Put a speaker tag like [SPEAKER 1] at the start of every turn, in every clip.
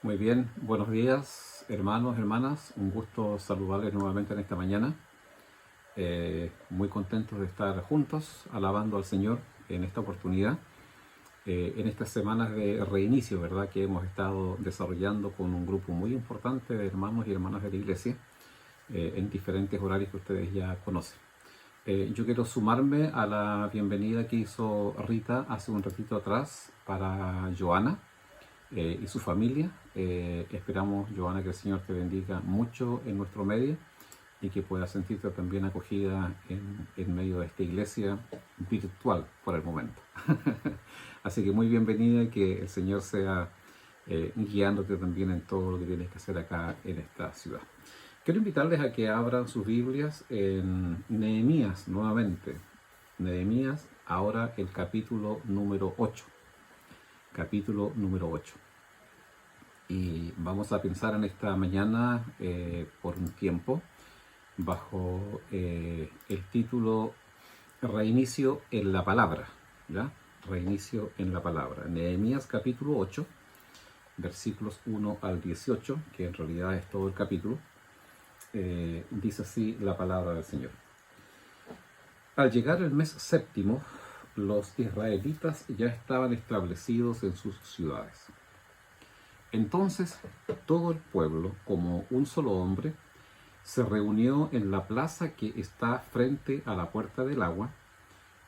[SPEAKER 1] Muy bien, buenos días hermanos, hermanas, un gusto saludarles nuevamente en esta mañana. Muy contentos de estar juntos alabando al Señor en esta oportunidad, en estas semanas de reinicio, ¿verdad? Que hemos estado desarrollando con un grupo muy importante de hermanos y hermanas de la iglesia, en diferentes horarios que ustedes ya conocen. Yo quiero sumarme a la bienvenida que hizo Rita hace un ratito atrás para Joana y su familia. Esperamos, Joana, que el Señor te bendiga mucho en nuestro medio y que puedas sentirte también acogida en medio de esta iglesia virtual por el momento. Así que muy bienvenida y que el Señor sea guiándote también en todo lo que tienes que hacer acá en esta ciudad. Quiero invitarles a que abran sus Biblias en Nehemías nuevamente. Nehemías, ahora el capítulo número 8. Capítulo número 8. Y vamos a pensar en esta mañana por un tiempo bajo el título Reinicio en la Palabra. ¿Ya? Reinicio en la Palabra. Nehemías capítulo 8, versículos 1 al 18, que en realidad es todo el capítulo. Dice así la palabra del Señor. Al llegar el mes séptimo, los israelitas ya estaban establecidos en sus ciudades. Entonces todo el pueblo, como un solo hombre, se reunió en la plaza que está frente a la puerta del agua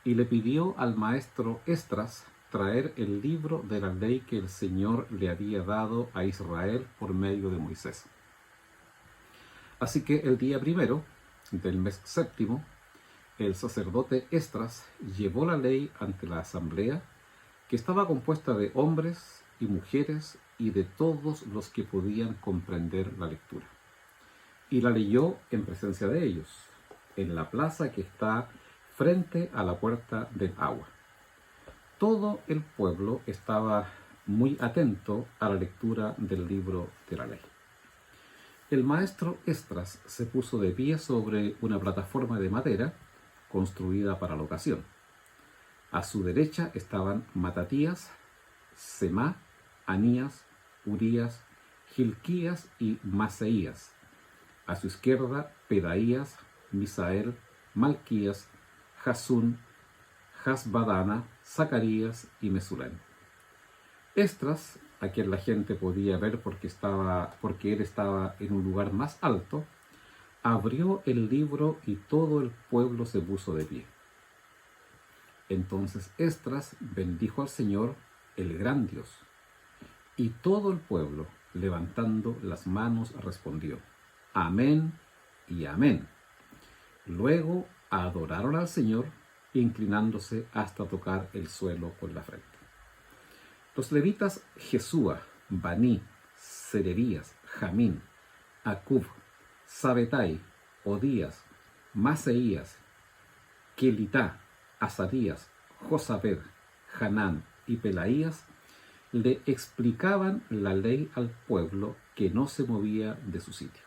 [SPEAKER 1] y le pidió al maestro Esdras traer el libro de la ley que el Señor le había dado a Israel por medio de Moisés. Así que el día primero del mes séptimo, el sacerdote Esdras llevó la ley ante la asamblea, que estaba compuesta de hombres y mujeres y de todos los que podían comprender la lectura. Y la leyó en presencia de ellos, en la plaza que está frente a la puerta del agua. Todo el pueblo estaba muy atento a la lectura del libro de la ley. El maestro Esdras se puso de pie sobre una plataforma de madera construida para la ocasión. A su derecha estaban Matatías, Semá, Anías, Urías, Gilquías y Maseías. A su izquierda, Pedaías, Misael, Malquías, Jasún, Hasbadana, Zacarías y Mesulén. Esdras, a quien la gente podía ver porque él estaba en un lugar más alto, abrió el libro y todo el pueblo se puso de pie. Entonces Esdras bendijo al Señor, el gran Dios, y todo el pueblo, levantando las manos, respondió: Amén y amén. Luego adoraron al Señor, inclinándose hasta tocar el suelo con la frente. Los levitas Jesúa, Baní, Sererías, Jamín, Acub, Sabetai, Odías, Maseías, Kelitá, Azarías, Josabed, Hanán y Pelaías le explicaban la ley al pueblo, que no se movía de su sitio.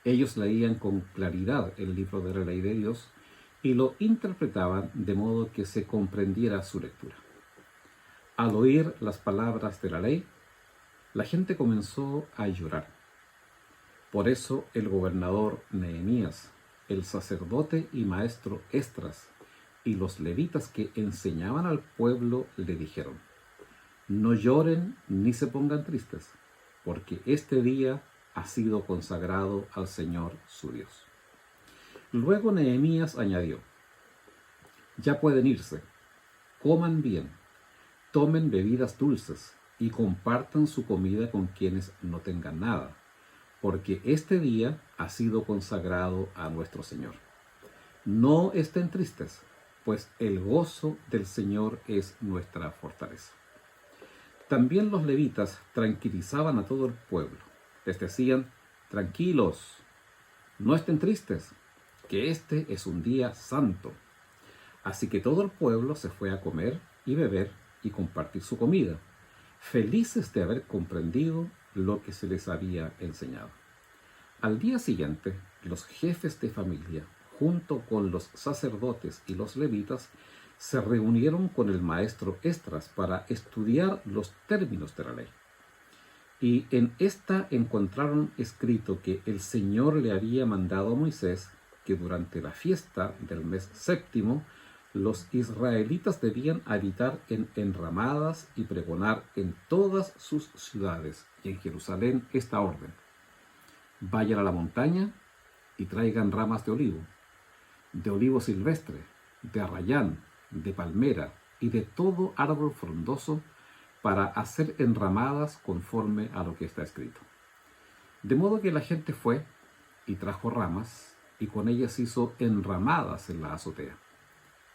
[SPEAKER 1] Ellos leían con claridad el libro de la ley de Dios y lo interpretaban de modo que se comprendiera su lectura. Al oír las palabras de la ley, la gente comenzó a llorar. Por eso el gobernador Nehemías, el sacerdote y maestro Esdras y los levitas que enseñaban al pueblo le dijeron: No lloren ni se pongan tristes, porque este día ha sido consagrado al Señor su Dios. Luego Nehemías añadió: Ya pueden irse, coman bien, tomen bebidas dulces y compartan su comida con quienes no tengan nada, porque este día ha sido consagrado a nuestro Señor. No estén tristes, pues el gozo del Señor es nuestra fortaleza. También los levitas tranquilizaban a todo el pueblo. Les decían: Tranquilos, no estén tristes, que este es un día santo. Así que todo el pueblo se fue a comer y beber y compartir su comida, felices de haber comprendido lo que se les había enseñado. Al día siguiente, los jefes de familia, junto con los sacerdotes y los levitas, se reunieron con el maestro Esdras para estudiar los términos de la ley. Y en esta encontraron escrito que el Señor le había mandado a Moisés que durante la fiesta del mes séptimo los israelitas debían habitar en enramadas y pregonar en todas sus ciudades y en Jerusalén esta orden: vayan a la montaña y traigan ramas de olivo silvestre, de arrayán, de palmera y de todo árbol frondoso, para hacer enramadas conforme a lo que está escrito. De modo que la gente fue y trajo ramas, y con ellas hizo enramadas en la azotea,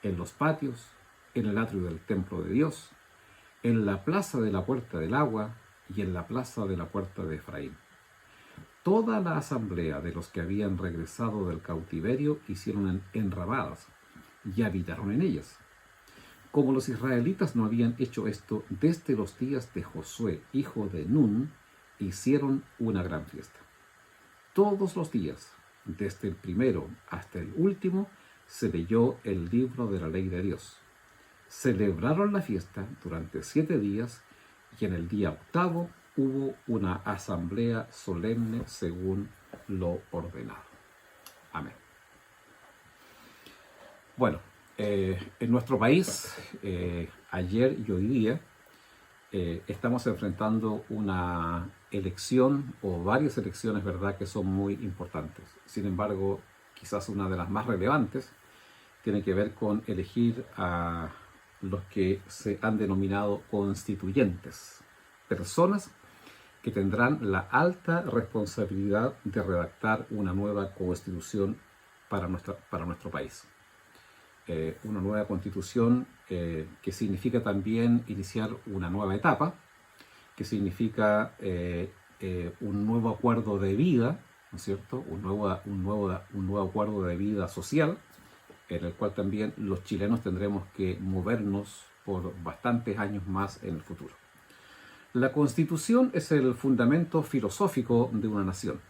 [SPEAKER 1] en los patios, en el atrio del templo de Dios, en la plaza de la puerta del agua y en la plaza de la puerta de Efraín. Toda la asamblea de los que habían regresado del cautiverio hicieron enramadas y habitaron en ellas. Como los israelitas no habían hecho esto desde los días de Josué, hijo de Nun, hicieron una gran fiesta. Todos los días, desde el primero hasta el último, se leyó el libro de la ley de Dios. Celebraron la fiesta durante 7 días y en el día octavo hubo una asamblea solemne según lo ordenado. Amén. Bueno, en nuestro país, ayer y hoy día, estamos enfrentando una elección o varias elecciones, ¿verdad?, que son muy importantes. Sin embargo, quizás una de las más relevantes tiene que ver con elegir a los que se han denominado constituyentes, personas que tendrán la alta responsabilidad de redactar una nueva constitución para nuestro país. Una nueva constitución que significa también iniciar una nueva etapa, que significa un nuevo acuerdo de vida, ¿no es cierto? Un nuevo acuerdo de vida social, en el cual también los chilenos tendremos que movernos por bastantes años más en el futuro. La Constitución es el fundamento filosófico de una nación.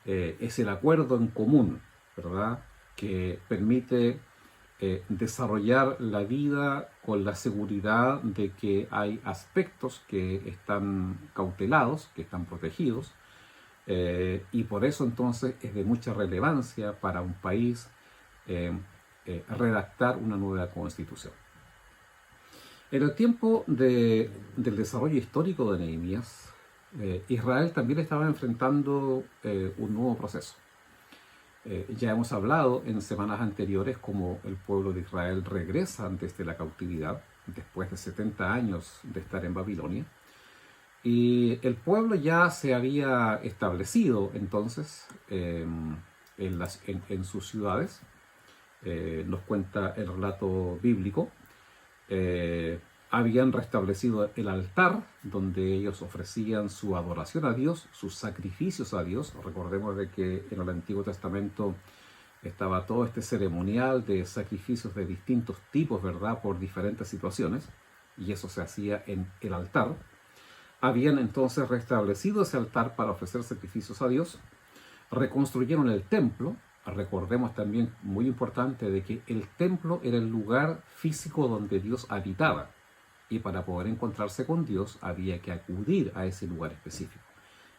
[SPEAKER 1] Es el acuerdo en común, ¿verdad?, que permite desarrollar la vida con la seguridad de que hay aspectos que están cautelados, que están protegidos, y por eso entonces es de mucha relevancia para un país redactar una nueva constitución. En el tiempo del desarrollo histórico de Nehemías, Israel también estaba enfrentando un nuevo proceso. Ya hemos hablado en semanas anteriores cómo el pueblo de Israel regresa desde la cautividad, después de 70 años de estar en Babilonia, y el pueblo ya se había establecido entonces en sus ciudades. Nos cuenta el relato bíblico. Habían restablecido el altar donde ellos ofrecían su adoración a Dios, sus sacrificios a Dios. Recordemos de que en el Antiguo Testamento estaba todo este ceremonial de sacrificios de distintos tipos, ¿verdad?, por diferentes situaciones, y eso se hacía en el altar. Habían entonces restablecido ese altar para ofrecer sacrificios a Dios. Reconstruyeron el templo. Recordemos también, muy importante, de que el templo era el lugar físico donde Dios habitaba, y para poder encontrarse con Dios había que acudir a ese lugar específico.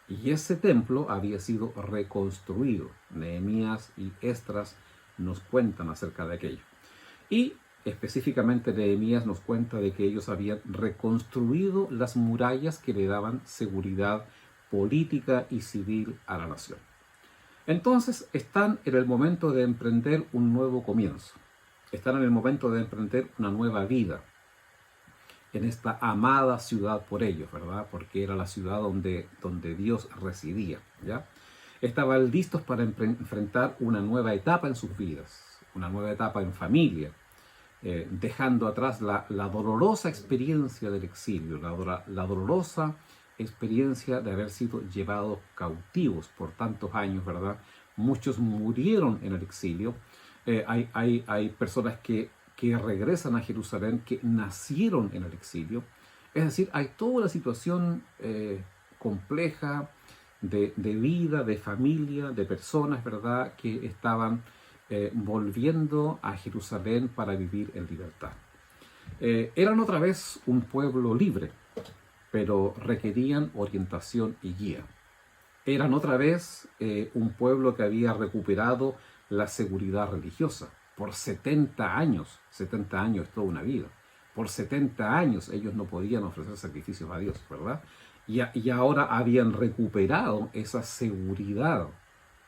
[SPEAKER 1] Y ese templo había sido reconstruido. Nehemías y Esdras nos cuentan acerca de aquello. Y específicamente Nehemías nos cuenta de que ellos habían reconstruido las murallas que le daban seguridad política y civil a la nación. Entonces están en el momento de emprender un nuevo comienzo. Están en el momento de emprender una nueva vida en esta amada ciudad por ellos, ¿verdad? Porque era la ciudad donde Dios residía, ¿ya? Estaban listos para enfrentar una nueva etapa en sus vidas, una nueva etapa en familia, dejando atrás la dolorosa experiencia del exilio, la dolorosa experiencia de haber sido llevados cautivos por tantos años, ¿verdad? Muchos murieron en el exilio. Hay personas que regresan a Jerusalén, que nacieron en el exilio. Es decir, hay toda una situación compleja de vida, de familia, de personas, ¿verdad?, que estaban volviendo a Jerusalén para vivir en libertad. Eran otra vez un pueblo libre, pero requerían orientación y guía. Eran otra vez un pueblo que había recuperado la seguridad religiosa. Por 70 años es toda una vida. Por 70 años ellos no podían ofrecer sacrificios a Dios, ¿verdad? Y ahora habían recuperado esa seguridad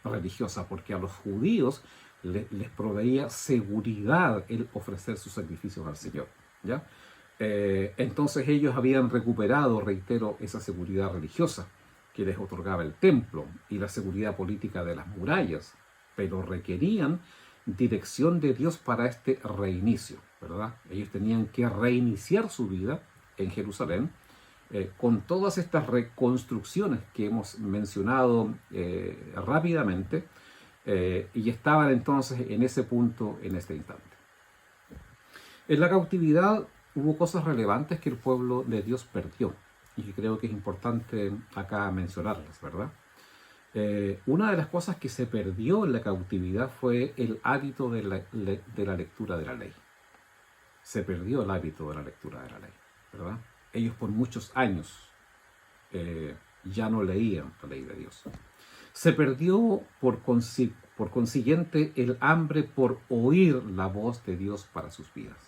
[SPEAKER 1] religiosa, porque a los judíos les proveía seguridad el ofrecer sus sacrificios al Señor, ¿ya? Entonces ellos habían recuperado, reitero, esa seguridad religiosa que les otorgaba el templo y la seguridad política de las murallas, pero requerían dirección de Dios para este reinicio, ¿verdad? Ellos tenían que reiniciar su vida en Jerusalén con todas estas reconstrucciones que hemos mencionado rápidamente, y estaban entonces en ese punto, en este instante. En la cautividad hubo cosas relevantes que el pueblo de Dios perdió, y que creo que es importante acá mencionarlas, ¿verdad? Una de las cosas que se perdió en la cautividad fue el hábito de la lectura de la ley. Se perdió el hábito de la lectura de la ley, ¿verdad? Ellos por muchos años ya no leían la ley de Dios. Se perdió por consiguiente el hambre por oír la voz de Dios para sus vidas.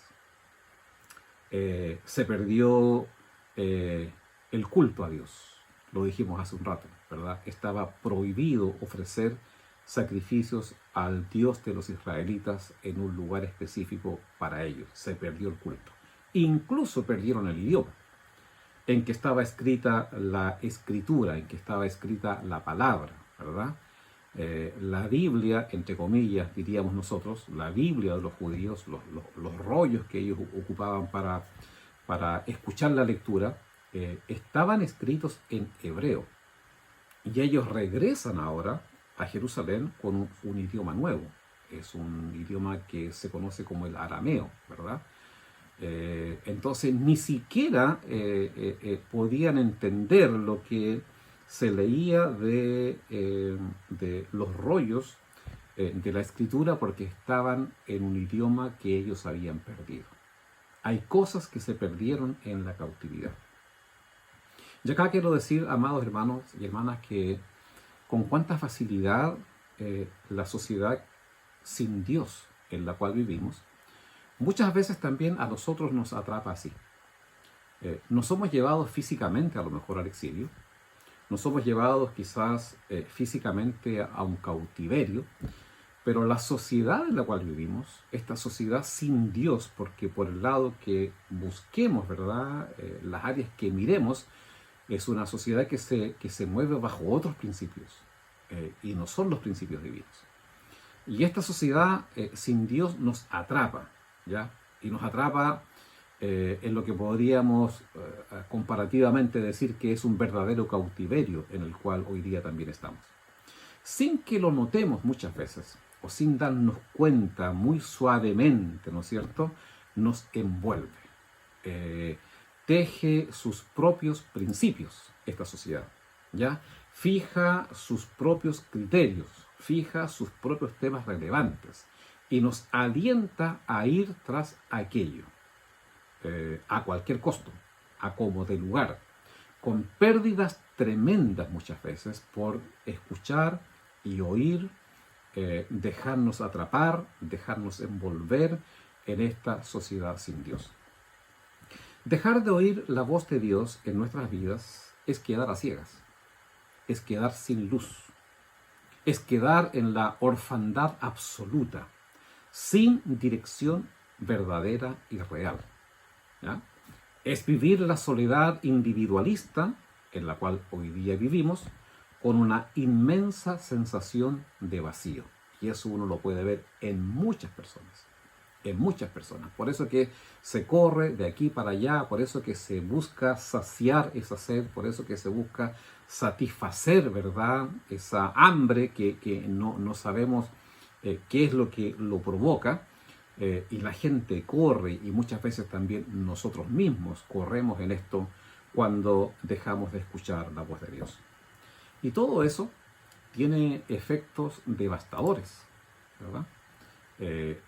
[SPEAKER 1] Se perdió el culto a Dios. Lo dijimos hace un rato, ¿verdad? Estaba prohibido ofrecer sacrificios al Dios de los israelitas en un lugar específico para ellos. Se perdió el culto. Incluso perdieron el idioma en que estaba escrita la escritura, en que estaba escrita la palabra, ¿verdad? La Biblia, entre comillas, diríamos nosotros, la Biblia de los judíos, los rollos que ellos ocupaban para escuchar la lectura, estaban escritos en hebreo. Y ellos regresan ahora a Jerusalén con un idioma nuevo. Es un idioma que se conoce como el arameo, ¿verdad? Entonces ni siquiera podían entender lo que se leía de los rollos de la escritura, porque estaban en un idioma que ellos habían perdido. Hay cosas que se perdieron en la cautividad. Y acá quiero decir, amados hermanos y hermanas, que con cuánta facilidad la sociedad sin Dios en la cual vivimos, muchas veces también a nosotros nos atrapa así. No somos llevados físicamente a lo mejor al exilio, no somos llevados quizás físicamente a un cautiverio, pero la sociedad en la cual vivimos, esta sociedad sin Dios, porque por el lado que busquemos, ¿verdad? Las áreas que miremos, es una sociedad que se mueve bajo otros principios, y no son los principios divinos. Y esta sociedad sin Dios nos atrapa, ¿ya? Y nos atrapa en lo que podríamos comparativamente decir que es un verdadero cautiverio en el cual hoy día también estamos. Sin que lo notemos muchas veces, o sin darnos cuenta, muy suavemente, ¿no es cierto?, nos envuelve. Teje sus propios principios esta sociedad, ¿ya? Fija sus propios criterios, fija sus propios temas relevantes y nos alienta a ir tras aquello, a cualquier costo, a como de lugar, con pérdidas tremendas muchas veces por escuchar y oír, dejarnos atrapar, dejarnos envolver en esta sociedad sin Dios. Dejar de oír la voz de Dios en nuestras vidas es quedar a ciegas, es quedar sin luz, es quedar en la orfandad absoluta, sin dirección verdadera y real, ¿ya? Es vivir la soledad individualista en la cual hoy día vivimos, con una inmensa sensación de vacío. Y eso uno lo puede ver en muchas personas. En muchas personas. Por eso que se corre de aquí para allá, por eso que se busca saciar esa sed, por eso que se busca satisfacer, ¿verdad?, esa hambre que no sabemos qué es lo que lo provoca. Y la gente corre, y muchas veces también nosotros mismos corremos en esto cuando dejamos de escuchar la voz de Dios. Y todo eso tiene efectos devastadores, ¿verdad?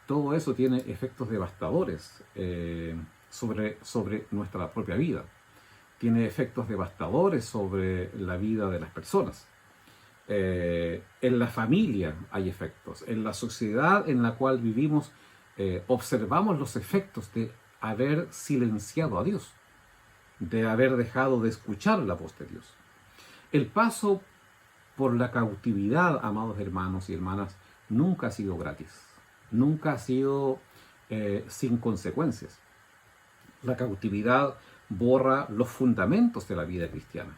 [SPEAKER 1] Todo eso tiene efectos devastadores sobre nuestra propia vida. tiene efectos devastadores sobre la vida de las personas. En la familia hay efectos, en la sociedad en la cual vivimos observamos los efectos de haber silenciado a Dios, de haber dejado de escuchar la voz de Dios. El paso por la cautividad, amados hermanos y hermanas, nunca ha sido gratis, nunca ha sido sin consecuencias. La cautividad borra los fundamentos de la vida cristiana,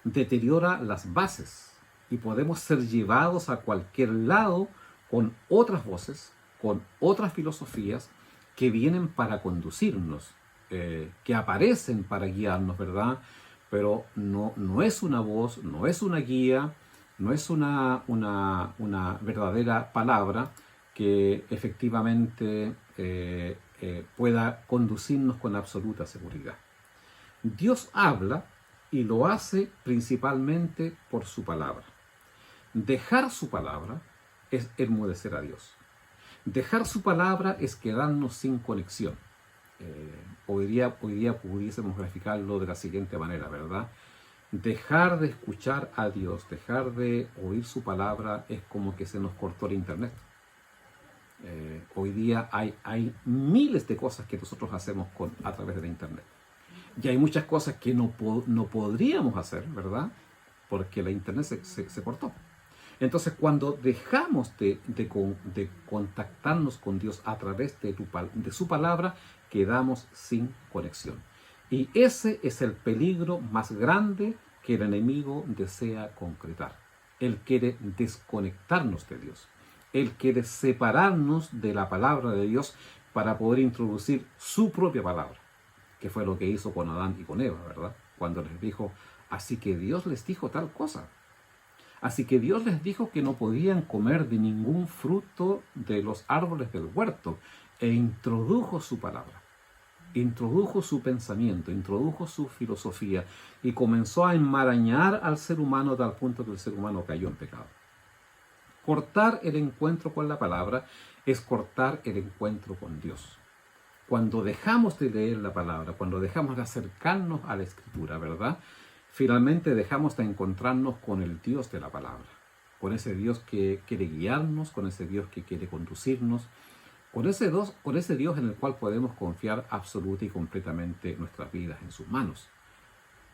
[SPEAKER 1] deteriora las bases y podemos ser llevados a cualquier lado con otras voces, con otras filosofías que vienen para conducirnos, que aparecen para guiarnos, ¿verdad? Pero no es una voz, no es una guía, no es una verdadera palabra que efectivamente pueda conducirnos con absoluta seguridad. Dios habla y lo hace principalmente por su palabra. Dejar su palabra es enmudecer a Dios. Dejar su palabra es quedarnos sin conexión. Hoy día pudiésemos graficarlo de la siguiente manera, ¿verdad? Dejar de escuchar a Dios, dejar de oír su palabra es como que se nos cortó el internet. Hoy día hay miles de cosas que nosotros hacemos a través de la internet. Y hay muchas cosas que no podríamos hacer, ¿verdad? Porque la internet se cortó. Entonces, cuando dejamos de contactarnos con Dios a través de su palabra, quedamos sin conexión. Y ese es el peligro más grande que el enemigo desea concretar. Él quiere desconectarnos de Dios. Él quiere separarnos de la palabra de Dios para poder introducir su propia palabra, que fue lo que hizo con Adán y con Eva, ¿verdad? Cuando les dijo, así que Dios les dijo tal cosa. Así que Dios les dijo que no podían comer de ningún fruto de los árboles del huerto, e introdujo su palabra, introdujo su pensamiento, introdujo su filosofía, y comenzó a enmarañar al ser humano a tal punto que el ser humano cayó en pecado. Cortar el encuentro con la palabra es cortar el encuentro con Dios. Cuando dejamos de leer la palabra, cuando dejamos de acercarnos a la Escritura, ¿verdad? Finalmente dejamos de encontrarnos con el Dios de la palabra, con ese Dios que quiere guiarnos, con ese Dios que quiere conducirnos, con ese Dios en el cual podemos confiar absoluta y completamente nuestras vidas en sus manos.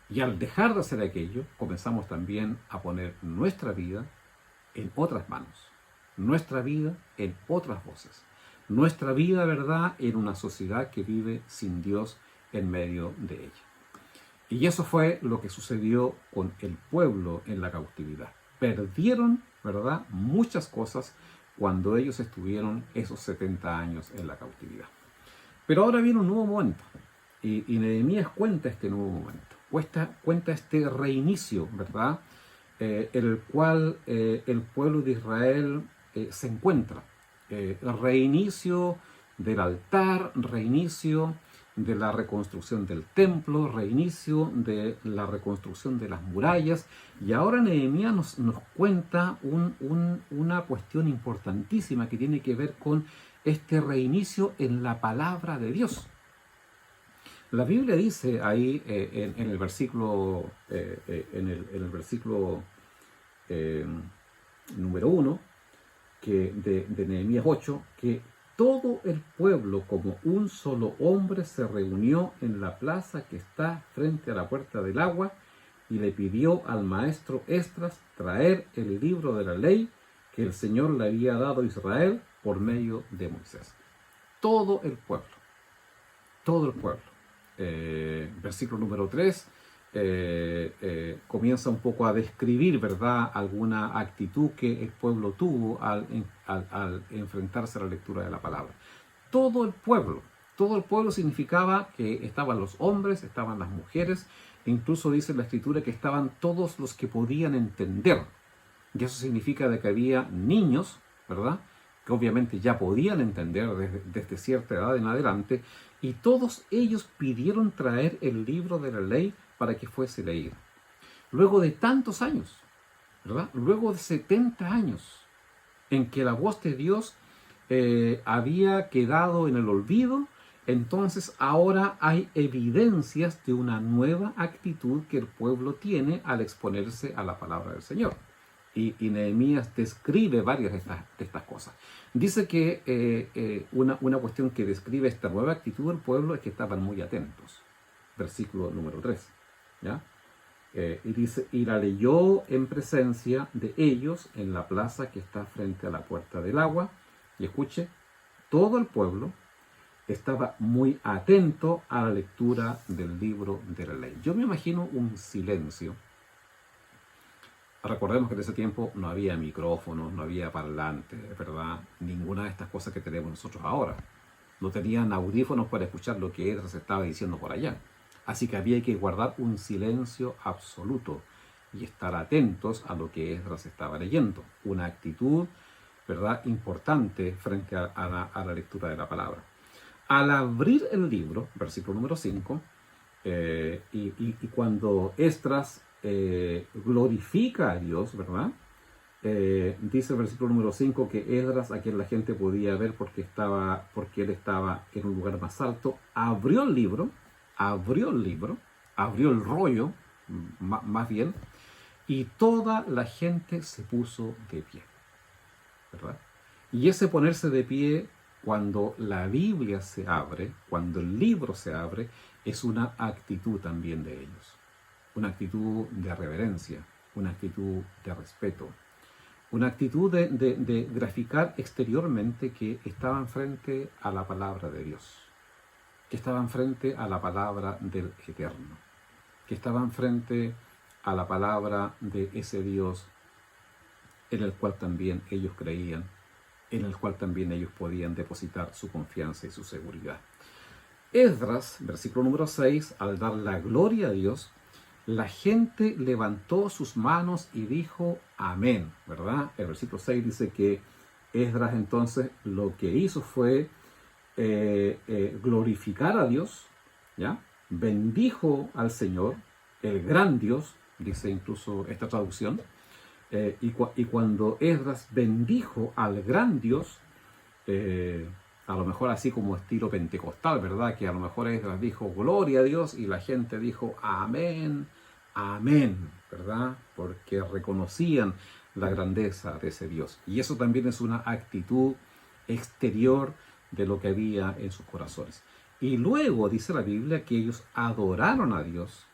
[SPEAKER 1] Y al dejar de hacer aquello, comenzamos también a poner nuestra vida en otras manos, nuestra vida en otras voces, nuestra vida, ¿verdad?, en una sociedad que vive sin Dios en medio de ella. Y eso fue lo que sucedió con el pueblo en la cautividad. Perdieron, ¿verdad?, muchas cosas cuando ellos estuvieron esos 70 años en la cautividad. Pero ahora viene un nuevo momento. Y Nehemías cuenta este nuevo momento. Cuenta este reinicio, ¿verdad?, en el cual el pueblo de Israel se encuentra. El reinicio del altar, reinicio de la reconstrucción del templo, reinicio de la reconstrucción de las murallas. Y ahora Nehemías nos cuenta una cuestión importantísima que tiene que ver con este reinicio en la palabra de Dios. La Biblia dice ahí en el versículo, número 1 de Nehemías 8, que todo el pueblo como un solo hombre se reunió en la plaza que está frente a la puerta del agua y le pidió al maestro Esdras traer el libro de la ley que el Señor le había dado a Israel por medio de Moisés. Todo el pueblo. Versículo número 3 comienza un poco a describir, ¿verdad?, alguna actitud que el pueblo tuvo al enfrentarse a la lectura de la palabra. Todo el pueblo significaba que estaban los hombres, estaban las mujeres, incluso dice la Escritura que estaban todos los que podían entender. Y eso significa de que había niños, ¿verdad?, que obviamente ya podían entender desde cierta edad en adelante, y todos ellos pidieron traer el libro de la ley para que fuese leído. Luego de tantos años, ¿verdad?, luego de 70 años, en que la voz de Dios había quedado en el olvido, Entonces ahora hay evidencias de una nueva actitud que el pueblo tiene al exponerse a la palabra del Señor. Y Nehemías describe varias de estas cosas. Dice que una cuestión que describe esta nueva actitud del pueblo es que estaban muy atentos. Versículo número 3. ¿Ya? Y dice, y la leyó en presencia de ellos en la plaza que está frente a la puerta del agua. Y escuche, todo el pueblo estaba muy atento a la lectura del libro de la ley. Yo me imagino un silencio. Recordemos que en ese tiempo no había micrófonos, no había parlantes, ¿verdad? Ninguna de estas cosas que tenemos nosotros ahora. No tenían audífonos para escuchar lo que Esdras estaba diciendo por allá. Así que había que guardar un silencio absoluto y estar atentos a lo que Esdras estaba leyendo. Una actitud, ¿verdad?, importante frente a la lectura de la palabra. Al abrir el libro, versículo número 5, y cuando Esdras glorifica a Dios, ¿verdad? Dice el versículo número 5 que Esdras, a quien la gente podía ver porque él estaba en un lugar más alto, abrió el libro, abrió el rollo, más bien, y toda la gente se puso de pie, ¿verdad? Y ese ponerse de pie, cuando la Biblia se abre, cuando el libro se abre, es una actitud también de ellos. Una actitud de reverencia, una actitud de respeto, una actitud de graficar exteriormente que estaban frente a la palabra de Dios, que estaban frente a la palabra del Eterno, que estaban frente a la palabra de ese Dios en el cual también ellos creían, en el cual también ellos podían depositar su confianza y su seguridad. Esdras, versículo número 6, al dar la gloria a Dios, la gente levantó sus manos y dijo amén, ¿verdad? El versículo 6 dice que Esdras entonces lo que hizo fue glorificar a Dios, ¿ya? Bendijo al Señor, el gran Dios, dice incluso esta traducción, y cuando Esdras bendijo al gran Dios, a lo mejor así como estilo pentecostal, ¿verdad? Que a lo mejor Esdras dijo gloria a Dios y la gente dijo amén, amén, ¿verdad? Porque reconocían la grandeza de ese Dios. Y eso también es una actitud exterior de lo que había en sus corazones. Y luego dice la Biblia que ellos adoraron a Dios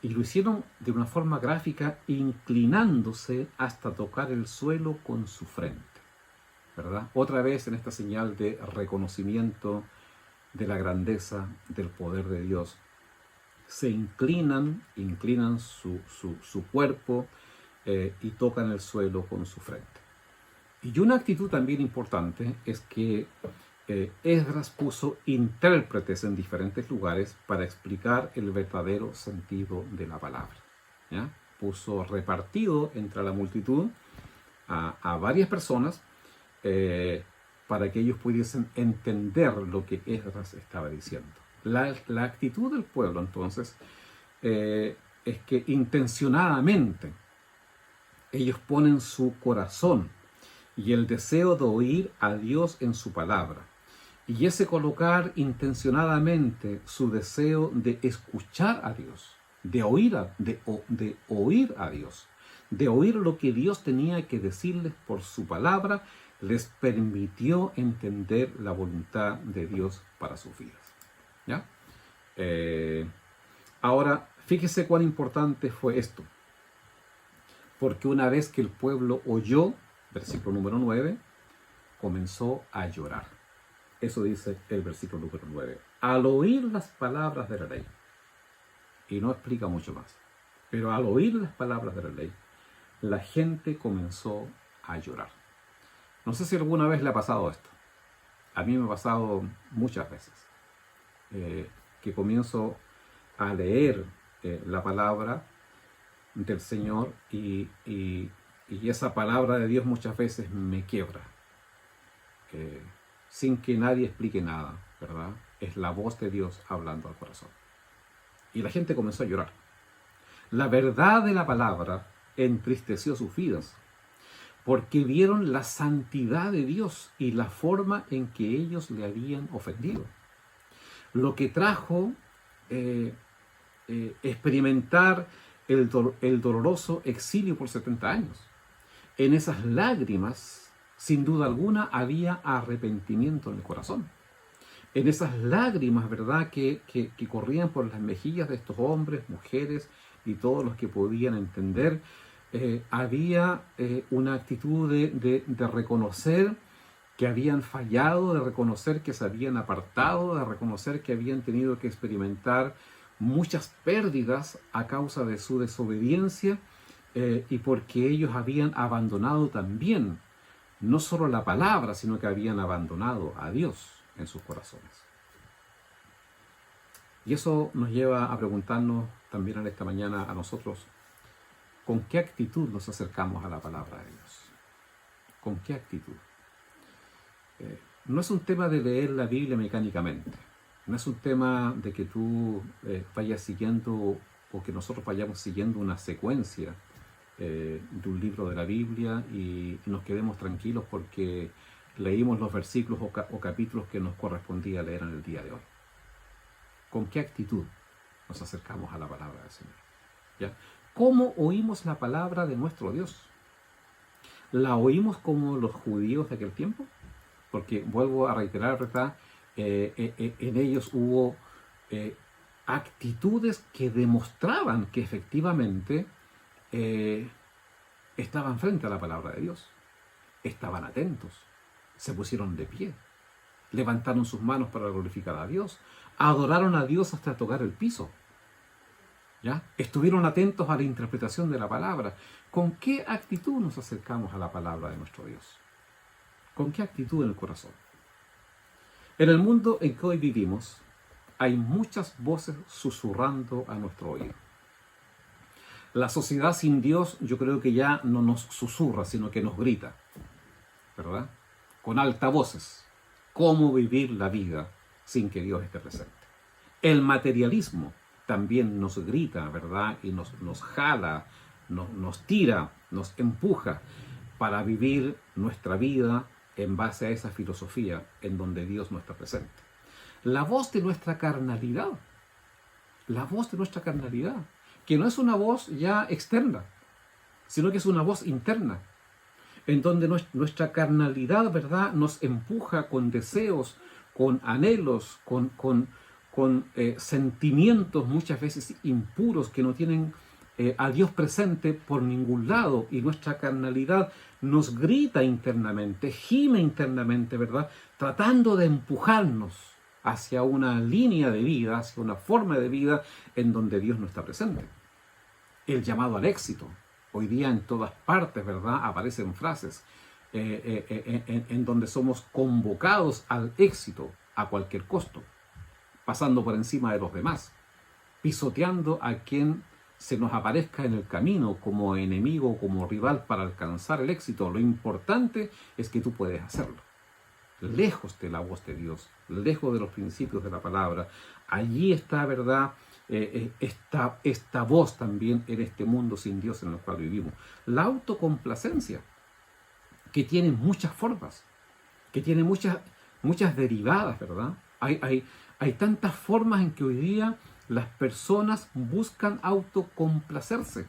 [SPEAKER 1] y lo hicieron de una forma gráfica, inclinándose hasta tocar el suelo con su frente, ¿verdad? Otra vez en esta señal de reconocimiento de la grandeza del poder de Dios. Se inclinan su cuerpo y tocan el suelo con su frente. Y una actitud también importante es que Esdras puso intérpretes en diferentes lugares para explicar el verdadero sentido de la palabra, ¿ya? Puso repartido entre la multitud a varias personas para que ellos pudiesen entender lo que Esdras estaba diciendo. La actitud del pueblo entonces es que intencionadamente ellos ponen su corazón y el deseo de oír a Dios en su palabra. Y ese colocar intencionadamente su deseo de escuchar a Dios, de oír a Dios, de oír lo que Dios tenía que decirles por su palabra, les permitió entender la voluntad de Dios para sus vidas. ¿Ya? Ahora, fíjese cuán importante fue esto. Porque una vez que el pueblo oyó, versículo número 9, comenzó a llorar. Eso dice el versículo número 9. Al oír las palabras de la ley, y no explica mucho más, pero al oír las palabras de la ley, la gente comenzó a llorar. No sé si alguna vez le ha pasado esto. A mí me ha pasado muchas veces. Que comienzo a leer la palabra del Señor y esa palabra de Dios muchas veces me quiebra. Sin que nadie explique nada, ¿verdad? Es la voz de Dios hablando al corazón. Y la gente comenzó a llorar. La verdad de la palabra entristeció sus vidas, porque vieron la santidad de Dios y la forma en que ellos le habían ofendido. lo que trajo experimentar el doloroso exilio por 70 años. En esas lágrimas, sin duda alguna, había arrepentimiento en el corazón. En esas lágrimas, ¿verdad?, que corrían por las mejillas de estos hombres, mujeres y todos los que podían entender, había una actitud de reconocer que habían fallado, de reconocer que se habían apartado, de reconocer que habían tenido que experimentar muchas pérdidas a causa de su desobediencia y porque ellos habían abandonado también no solo la palabra, sino que habían abandonado a Dios en sus corazones. Y eso nos lleva a preguntarnos también en esta mañana a nosotros, ¿con qué actitud nos acercamos a la palabra de Dios? ¿Con qué actitud? No es un tema de leer la Biblia mecánicamente, no es un tema de que tú vayas siguiendo o que nosotros vayamos siguiendo una secuencia de un libro de la Biblia y nos quedemos tranquilos porque leímos los versículos o capítulos que nos correspondía leer en el día de hoy. ¿Con qué actitud nos acercamos a la palabra del Señor? ¿Ya? ¿Cómo oímos la palabra de nuestro Dios? ¿La oímos como los judíos de aquel tiempo? Porque vuelvo a reiterar, ¿verdad? En ellos hubo actitudes que demostraban que efectivamente estaban frente a la palabra de Dios. Estaban atentos, se pusieron de pie, levantaron sus manos para glorificar a Dios, adoraron a Dios hasta tocar el piso. ¿Ya? Estuvieron atentos a la interpretación de la palabra. ¿Con qué actitud nos acercamos a la palabra de nuestro Dios? ¿Con qué actitud en el corazón? En el mundo en que hoy vivimos, hay muchas voces susurrando a nuestro oído. La sociedad sin Dios, yo creo que ya no nos susurra, sino que nos grita, ¿verdad? Con altavoces. ¿Cómo vivir la vida sin que Dios esté presente? El materialismo también nos grita, ¿verdad? Y nos jala, nos tira, nos empuja para vivir nuestra vida en base a esa filosofía en donde Dios no está presente. La voz de nuestra carnalidad, que no es una voz ya externa, sino que es una voz interna, en donde nuestra carnalidad, ¿verdad?, nos empuja con deseos, con anhelos, con sentimientos muchas veces impuros que no tienen a Dios presente por ningún lado, y nuestra carnalidad nos grita internamente, gime internamente, ¿verdad?, tratando de empujarnos hacia una línea de vida, hacia una forma de vida en donde Dios no está presente. El llamado al éxito. Hoy día en todas partes, ¿verdad?, aparecen frases en donde somos convocados al éxito a cualquier costo, pasando por encima de los demás, pisoteando a quien se nos aparezca en el camino como enemigo, como rival para alcanzar el éxito. Lo importante es que tú puedes hacerlo. Lejos de la voz de Dios, lejos de los principios de la palabra, allí está, ¿verdad?, esta voz también en este mundo sin Dios en el cual vivimos. La autocomplacencia, que tiene muchas formas, que tiene muchas derivadas, ¿verdad? Hay tantas formas en que hoy día las personas buscan autocomplacerse.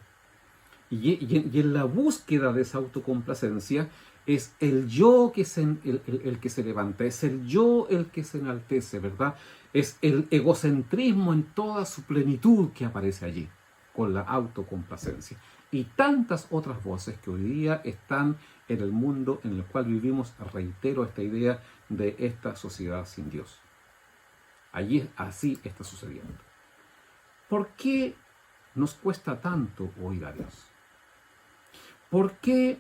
[SPEAKER 1] Y en la búsqueda de esa autocomplacencia es el yo el que se levanta, es el yo el que se enaltece, ¿verdad? Es el egocentrismo en toda su plenitud que aparece allí, con la autocomplacencia. Y tantas otras voces que hoy día están en el mundo en el cual vivimos, reitero esta idea de esta sociedad sin Dios. Allí así está sucediendo. ¿Por qué nos cuesta tanto oír a Dios? ¿Por qué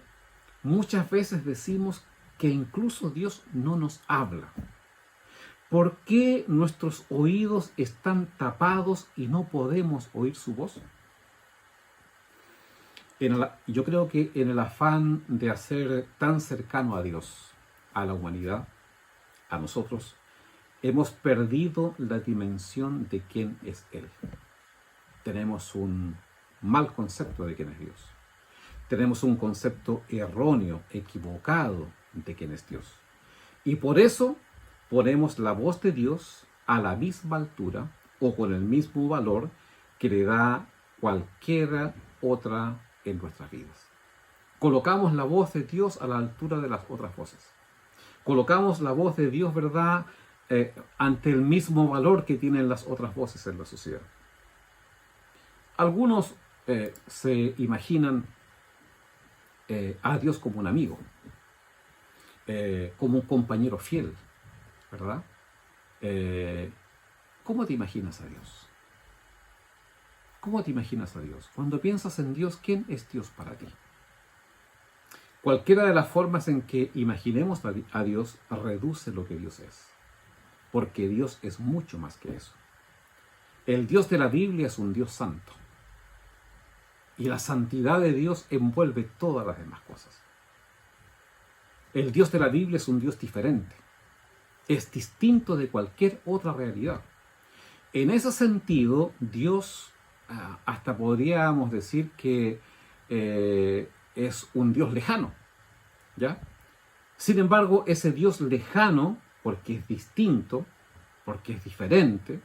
[SPEAKER 1] muchas veces decimos que incluso Dios no nos habla? ¿Por qué nuestros oídos están tapados y no podemos oír su voz? Yo creo que en el afán de hacer tan cercano a Dios, a la humanidad, a nosotros, hemos perdido la dimensión de quién es Él. Tenemos un mal concepto de quién es Dios. Tenemos un concepto erróneo, equivocado de quién es Dios. Y por eso ponemos la voz de Dios a la misma altura o con el mismo valor que le da cualquiera otra en nuestras vidas. Colocamos la voz de Dios a la altura de las otras voces. Colocamos la voz de Dios, ¿verdad?, ante el mismo valor que tienen las otras voces en la sociedad. Algunos se imaginan a Dios como un amigo, como un compañero fiel, ¿verdad? ¿Cómo te imaginas a Dios? ¿Cómo te imaginas a Dios? Cuando piensas en Dios, ¿quién es Dios para ti? Cualquiera de las formas en que imaginemos a Dios reduce lo que Dios es, porque Dios es mucho más que eso. El Dios de la Biblia es un Dios santo, y la santidad de Dios envuelve todas las demás cosas. El Dios de la Biblia es un Dios diferente, es distinto de cualquier otra realidad. En ese sentido, Dios, hasta podríamos decir que es un Dios lejano, ¿ya? Sin embargo, ese Dios lejano, porque es distinto, porque es diferente,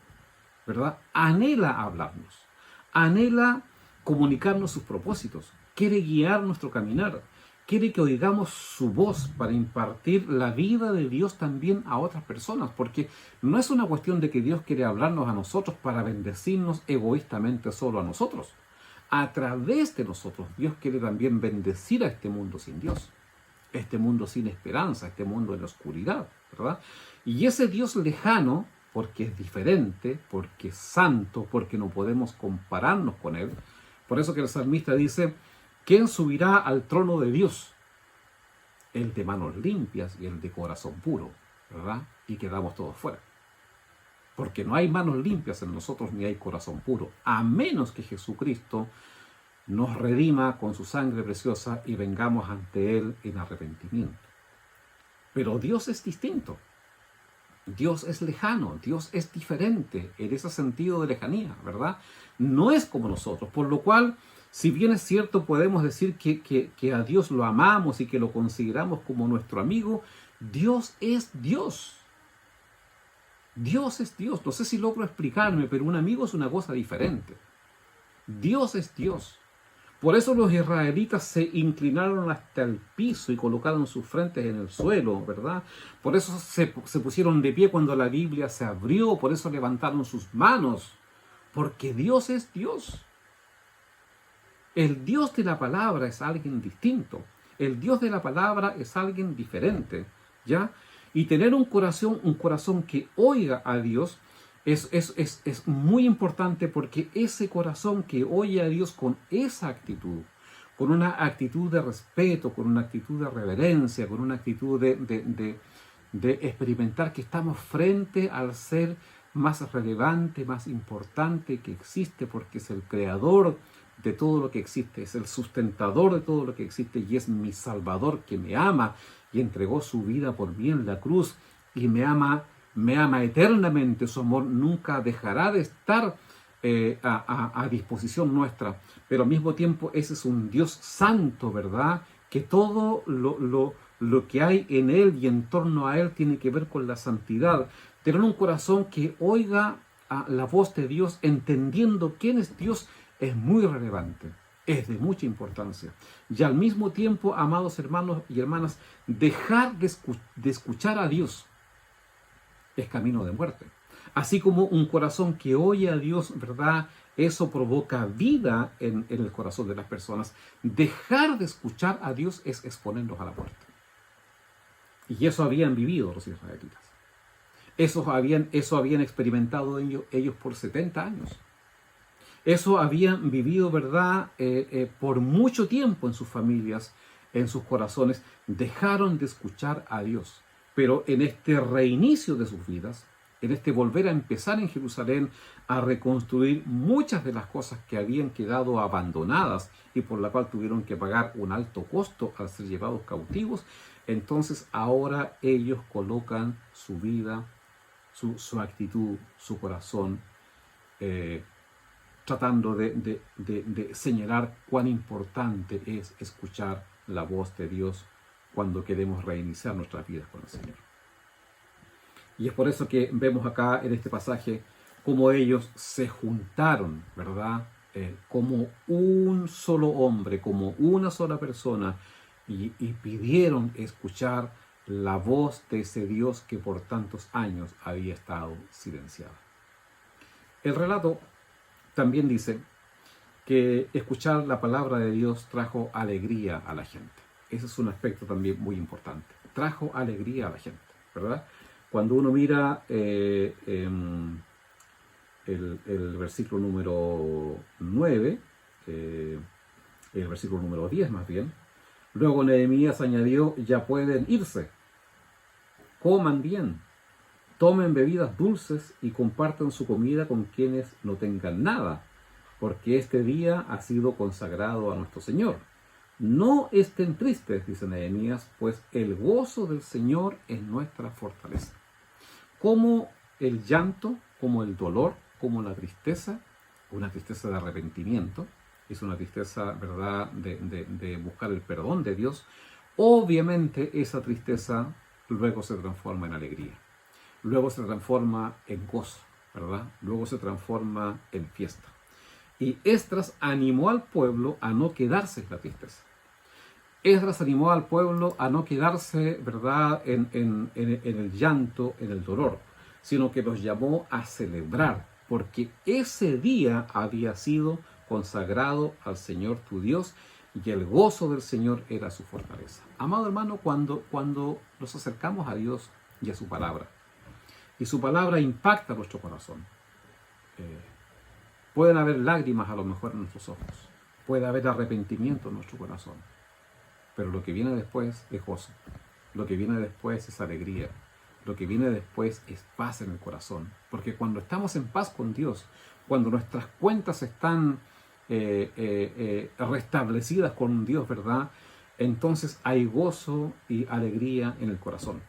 [SPEAKER 1] ¿verdad?, anhela hablarnos, anhela comunicarnos sus propósitos, quiere guiar nuestro caminar, quiere que oigamos su voz para impartir la vida de Dios también a otras personas, porque no es una cuestión de que Dios quiere hablarnos a nosotros para bendecirnos egoístamente solo a nosotros. A través de nosotros, Dios quiere también bendecir a este mundo sin Dios, este mundo sin esperanza, este mundo en la oscuridad, ¿verdad? Y ese Dios lejano, porque es diferente, porque es santo, porque no podemos compararnos con Él, por eso que el salmista dice: ¿quién subirá al trono de Dios? El de manos limpias y el de corazón puro, ¿verdad? Y quedamos todos fuera. Porque no hay manos limpias en nosotros ni hay corazón puro, a menos que Jesucristo nos redima con su sangre preciosa y vengamos ante Él en arrepentimiento. Pero Dios es distinto. Dios es lejano, Dios es diferente en ese sentido de lejanía, ¿verdad? No es como nosotros, por lo cual, si bien es cierto, podemos decir que a Dios lo amamos y que lo consideramos como nuestro amigo, Dios es Dios. Dios es Dios. No sé si logro explicarme, pero un amigo es una cosa diferente. Dios es Dios. Por eso los israelitas se inclinaron hasta el piso y colocaron sus frentes en el suelo, ¿verdad? Por eso se pusieron de pie cuando la Biblia se abrió, por eso levantaron sus manos, porque Dios es Dios. El Dios de la palabra es alguien distinto. El Dios de la palabra es alguien diferente, ¿ya? Y tener un corazón que oiga a Dios es muy importante, porque ese corazón que oye a Dios con esa actitud, con una actitud de respeto, con una actitud de reverencia, con una actitud de experimentar que estamos frente al ser más relevante, más importante que existe, porque es el creador de todo lo que existe, es el sustentador de todo lo que existe y es mi Salvador, que me ama y entregó su vida por mí en la cruz y me ama eternamente. Su amor nunca dejará de estar a disposición nuestra, pero al mismo tiempo ese es un Dios santo, ¿verdad? Que todo lo que hay en Él y en torno a Él tiene que ver con la santidad. Tener un corazón que oiga a la voz de Dios, entendiendo quién es Dios, es muy relevante, es de mucha importancia. Y al mismo tiempo, amados hermanos y hermanas, dejar de escuchar a Dios es camino de muerte. Así como un corazón que oye a Dios, ¿verdad?, eso provoca vida en el corazón de las personas. Dejar de escuchar a Dios es exponerlos a la muerte. Y eso habían vivido los israelitas. Eso habían experimentado ellos por 70 años. Eso habían vivido, ¿verdad?, por mucho tiempo en sus familias, en sus corazones. Dejaron de escuchar a Dios. Pero en este reinicio de sus vidas, en este volver a empezar en Jerusalén, a reconstruir muchas de las cosas que habían quedado abandonadas y por la cual tuvieron que pagar un alto costo al ser llevados cautivos, entonces ahora ellos colocan su vida, su actitud, su corazón, tratando de señalar cuán importante es escuchar la voz de Dios cuando queremos reiniciar nuestras vidas con el Señor. Y es por eso que vemos acá en este pasaje cómo ellos se juntaron, ¿verdad? Como un solo hombre, como una sola persona, y pidieron escuchar la voz de ese Dios que por tantos años había estado silenciado. El relato también dice que escuchar la palabra de Dios trajo alegría a la gente. Ese es un aspecto también muy importante. Trajo alegría a la gente, ¿verdad? Cuando uno mira el versículo número 9, el versículo número 10 más bien, luego Nehemías añadió: ya pueden irse, coman bien, tomen bebidas dulces y compartan su comida con quienes no tengan nada, porque este día ha sido consagrado a nuestro Señor. No estén tristes, dice Nehemías, pues el gozo del Señor es nuestra fortaleza. Como el llanto, como el dolor, como la tristeza, una tristeza de arrepentimiento, es una tristeza, ¿verdad?, de buscar el perdón de Dios. Obviamente esa tristeza luego se transforma en alegría, luego se transforma en gozo, ¿verdad? Luego se transforma en fiesta. Y Esdras animó al pueblo a no quedarse en la tristeza. Esdras animó al pueblo a no quedarse, ¿verdad?, en el llanto, en el dolor, sino que los llamó a celebrar, porque ese día había sido consagrado al Señor tu Dios, y el gozo del Señor era su fortaleza. Amado hermano, cuando nos acercamos a Dios y a su palabra, y su palabra impacta nuestro corazón, pueden haber lágrimas a lo mejor en nuestros ojos, puede haber arrepentimiento en nuestro corazón, pero lo que viene después es gozo, lo que viene después es alegría, lo que viene después es paz en el corazón, porque cuando estamos en paz con Dios, cuando nuestras cuentas están restablecidas con Dios, ¿verdad?, entonces hay gozo y alegría en el corazón.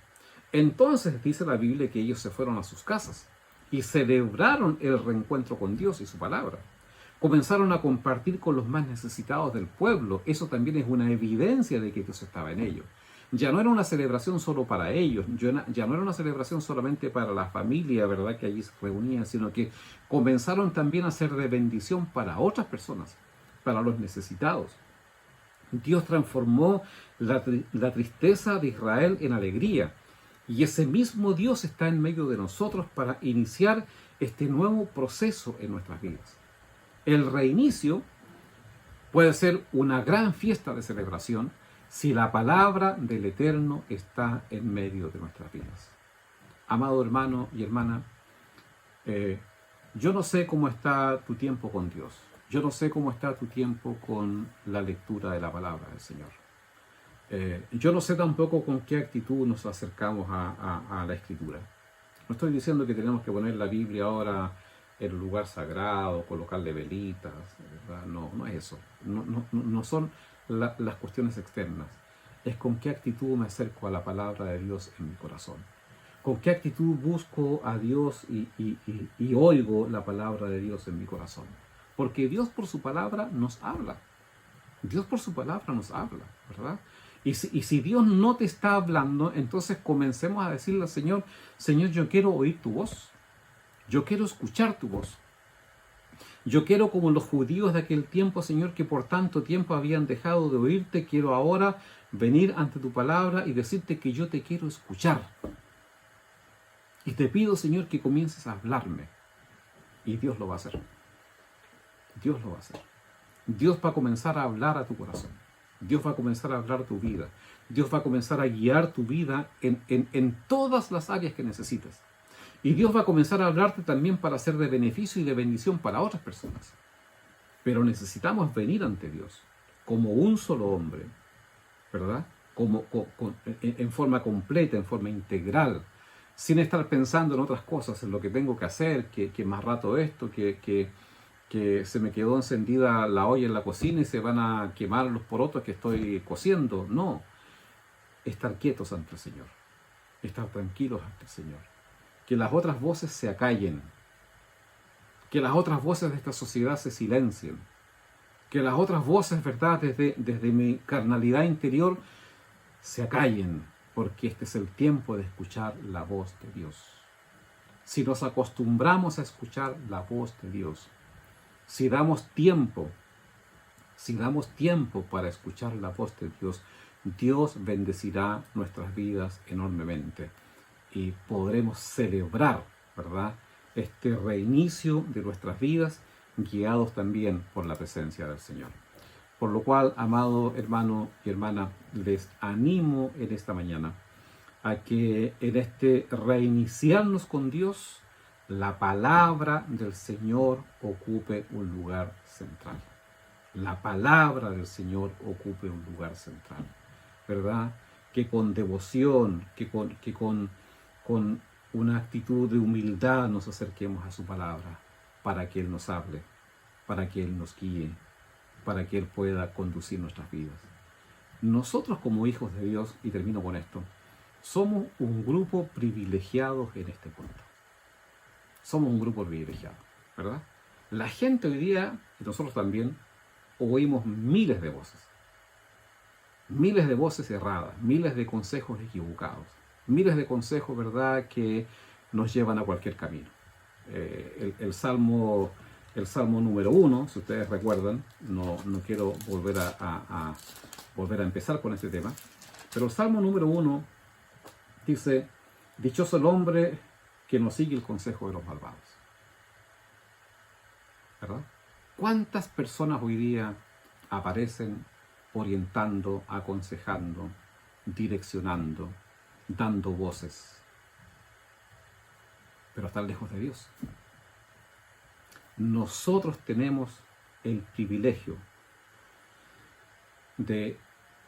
[SPEAKER 1] Entonces dice la Biblia que ellos se fueron a sus casas y celebraron el reencuentro con Dios y su palabra. Comenzaron a compartir con los más necesitados del pueblo. Eso también es una evidencia de que Dios estaba en ellos. Ya no era una celebración solo para ellos, ya no era una celebración solamente para la familia, ¿verdad?, que allí se reunía, sino que comenzaron también a ser de bendición para otras personas, para los necesitados. Dios transformó la tristeza de Israel en alegría. Y ese mismo Dios está en medio de nosotros para iniciar este nuevo proceso en nuestras vidas. El reinicio puede ser una gran fiesta de celebración si la palabra del Eterno está en medio de nuestras vidas. Amado hermano y hermana, yo no sé cómo está tu tiempo con Dios. Yo no sé cómo está tu tiempo con la lectura de la palabra del Señor. Yo no sé tampoco con qué actitud nos acercamos a la Escritura. No estoy diciendo que tenemos que poner la Biblia ahora en un lugar sagrado, colocarle velitas, ¿verdad? No es eso. No son las cuestiones externas. Es con qué actitud me acerco a la palabra de Dios en mi corazón. Con qué actitud busco a Dios y oigo la palabra de Dios en mi corazón. Porque Dios por su palabra nos habla. Dios por su palabra nos habla, ¿verdad? Y si Dios no te está hablando, entonces comencemos a decirle al Señor: Señor, yo quiero oír tu voz. Yo quiero escuchar tu voz. Yo quiero, como los judíos de aquel tiempo, Señor, que por tanto tiempo habían dejado de oírte, quiero ahora venir ante tu palabra y decirte que yo te quiero escuchar. Y te pido, Señor, que comiences a hablarme. Y Dios lo va a hacer. Dios lo va a hacer. Dios va a comenzar a hablar a tu corazón. Dios va a comenzar a hablar tu vida. Dios va a comenzar a guiar tu vida en todas las áreas que necesitas. Y Dios va a comenzar a hablarte también para ser de beneficio y de bendición para otras personas. Pero necesitamos venir ante Dios como un solo hombre, ¿verdad? En forma completa, en forma integral, sin estar pensando en otras cosas, en lo que tengo que hacer, que más rato esto, que se me quedó encendida la olla en la cocina y se van a quemar los porotos que estoy cociendo. No, estar quietos ante el Señor, estar tranquilos ante el Señor. Que las otras voces se acallen, que las otras voces de esta sociedad se silencien, que las otras voces, ¿verdad?, desde mi carnalidad interior se acallen, porque este es el tiempo de escuchar la voz de Dios. si nos acostumbramos a escuchar la voz de Dios, si damos tiempo para escuchar la voz de Dios, Dios bendecirá nuestras vidas enormemente y podremos celebrar, ¿verdad?, este reinicio de nuestras vidas, guiados también por la presencia del Señor. Por lo cual, amado hermano y hermana, les animo en esta mañana a que en este reiniciarnos con Dios, la palabra del Señor ocupe un lugar central. La palabra del Señor ocupe un lugar central, ¿verdad? Que con devoción, que con una actitud de humildad nos acerquemos a su palabra para que Él nos hable, para que Él nos guíe, para que Él pueda conducir nuestras vidas. Nosotros como hijos de Dios, y termino con esto, somos un grupo privilegiado en este punto. Somos un grupo privilegiado, ¿verdad? La gente hoy día, y nosotros también, oímos miles de voces erradas, miles de consejos equivocados, miles de consejos, ¿verdad?, que nos llevan a cualquier camino. El Salmo número 1, si ustedes recuerdan, no quiero volver a empezar con este tema, pero el Salmo número 1 dice: dichoso el hombre que no sigue el consejo de los malvados. ¿Verdad? ¿Cuántas personas hoy día aparecen orientando, aconsejando, direccionando, dando voces, pero están lejos de Dios? Nosotros tenemos el privilegio de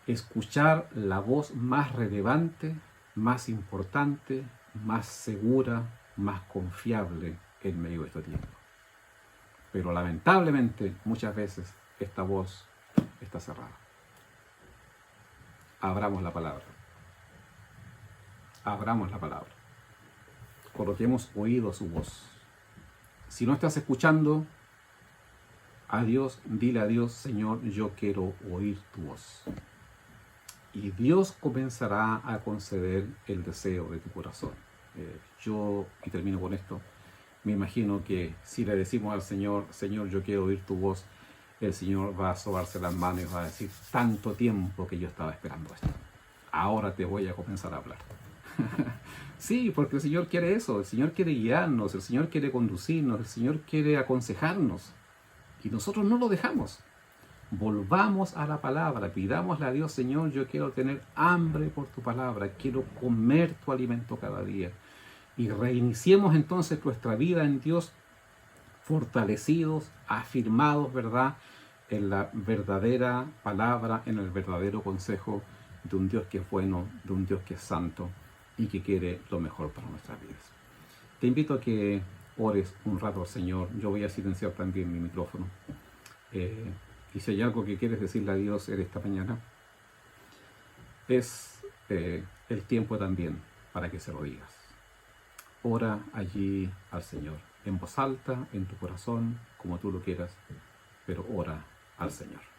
[SPEAKER 1] escuchar la voz más relevante, más importante, más segura, más confiable en medio de este tiempo. Pero lamentablemente muchas veces esta voz está cerrada. Abramos la palabra. Abramos la palabra. Coloquemos oído a su voz. Si no estás escuchando a Dios, dile a Dios: Señor, yo quiero oír tu voz. Y Dios comenzará a conceder el deseo de tu corazón. Y termino con esto, me imagino que si le decimos al Señor: Señor, yo quiero oír tu voz, el Señor va a sobarse las manos y va a decir: tanto tiempo que yo estaba esperando esto, ahora te voy a comenzar a hablar. Sí, porque el Señor quiere eso, el Señor quiere guiarnos, el Señor quiere conducirnos, el Señor quiere aconsejarnos, y nosotros no lo dejamos. Volvamos a la palabra, pidámosle a Dios: Señor, yo quiero tener hambre por tu palabra, quiero comer tu alimento cada día. Y reiniciemos entonces nuestra vida en Dios, fortalecidos, afirmados, ¿verdad?, en la verdadera palabra, en el verdadero consejo de un Dios que es bueno, de un Dios que es santo y que quiere lo mejor para nuestras vidas. Te invito a que ores un rato al Señor. Yo voy a silenciar también mi micrófono. Y si hay algo que quieres decirle a Dios en esta mañana, es el tiempo también para que se lo digas. Ora allí al Señor, en voz alta, en tu corazón, como tú lo quieras, pero ora al Señor.